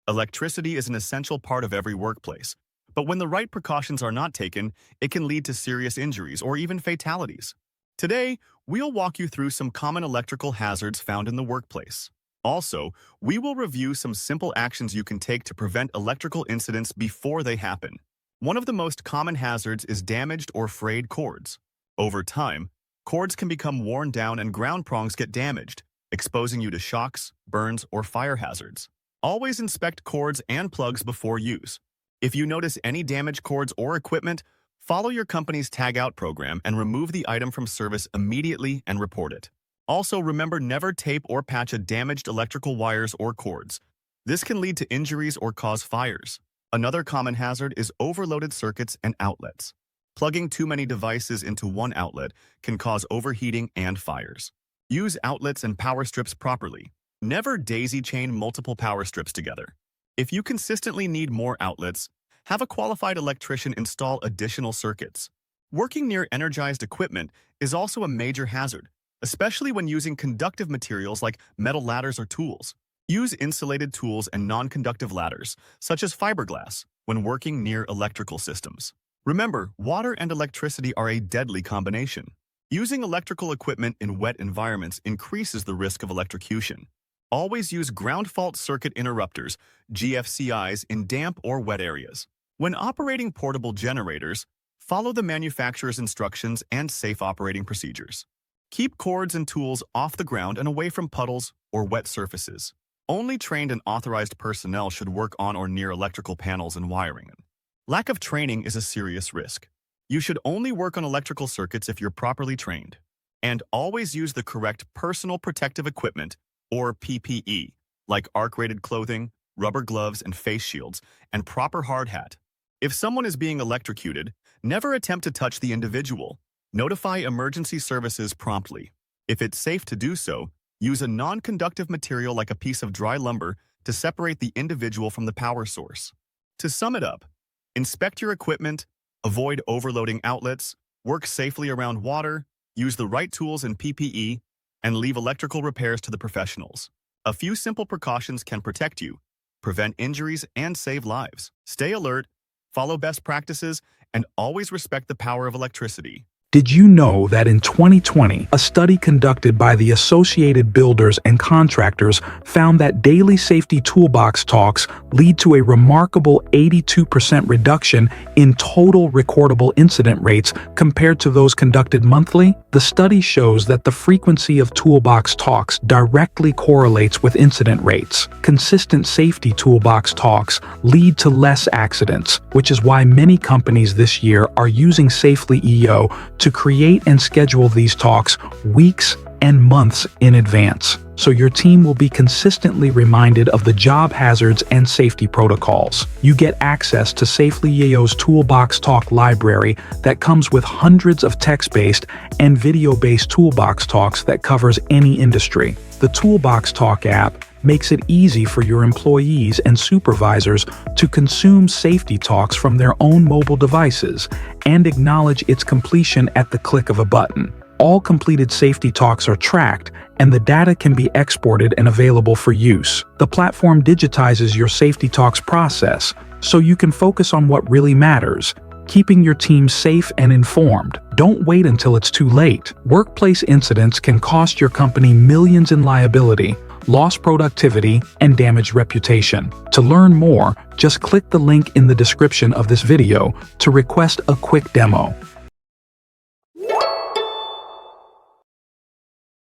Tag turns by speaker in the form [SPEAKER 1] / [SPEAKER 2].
[SPEAKER 1] Electricity is an essential part of every workplace, but when the right precautions are not taken, it can lead to serious injuries or even fatalities. Today, we'll walk you through some common electrical hazards found in the workplace. Also, we will review some simple actions you can take to prevent electrical incidents before they happen. One of the most common hazards is damaged or frayed cords. Over time, cords can become worn down and ground prongs get damaged, exposing you to shocks, burns, or fire hazards. Always inspect cords and plugs before use. If you notice any damaged cords or equipment, follow your company's tag-out program and remove the item from service immediately and report it. Also, remember never tape or patch a damaged electrical wires or cords. This can lead to injuries or cause fires. Another common hazard is overloaded circuits and outlets. Plugging too many devices into one outlet can cause overheating and fires. Use outlets and power strips properly. Never daisy-chain multiple power strips together. If you consistently need more outlets, have a qualified electrician install additional circuits. Working near energized equipment is also a major hazard, especially when using conductive materials like metal ladders or tools. Use insulated tools and non-conductive ladders, such as fiberglass, when working near electrical systems. Remember, water and electricity are a deadly combination. Using electrical equipment in wet environments increases the risk of electrocution. Always use ground fault circuit interrupters, GFCIs, in damp or wet areas. When operating portable generators, follow the manufacturer's instructions and safe operating procedures. Keep cords and tools off the ground and away from puddles or wet surfaces. Only trained and authorized personnel should work on or near electrical panels and wiring. Lack of training is a serious risk. You should only work on electrical circuits if you're properly trained. And always use the correct personal protective equipment, or PPE, like arc-rated clothing, rubber gloves and face shields, and proper hard hat. If someone is being electrocuted, never attempt to touch the individual. Notify emergency services promptly. If it's safe to do so, use a non-conductive material like a piece of dry lumber to separate the individual from the power source. To sum it up, inspect your equipment, avoid overloading outlets, work safely around water, use the right tools and PPE, and leave electrical repairs to the professionals. A few simple precautions can protect you, prevent injuries, and save lives. Stay alert, follow best practices, and always respect the power of electricity.
[SPEAKER 2] Did you know that in 2020, a study conducted by the Associated Builders and Contractors found that daily safety toolbox talks lead to a remarkable 82% reduction in total recordable incident rates compared to those conducted monthly? The study shows that the frequency of toolbox talks directly correlates with incident rates. Consistent safety toolbox talks lead to less accidents, which is why many companies this year are using Safely EO to create and schedule these talks weeks and months in advance, so your team will be consistently reminded of the job hazards and safety protocols. You get access to Safely EO's Toolbox Talk library that comes with hundreds of text-based and video-based toolbox talks that covers any industry. The Toolbox Talk app makes it easy for your employees and supervisors to consume safety talks from their own mobile devices and acknowledge its completion at the click of a button. All completed safety talks are tracked, and the data can be exported and available for use. The platform digitizes your safety talks process, so you can focus on what really matters, keeping your team safe and informed. Don't wait until it's too late. Workplace incidents can cost your company millions in liability, lost productivity, and damaged reputation. To learn more, just click the link in the description of this video to request a quick demo.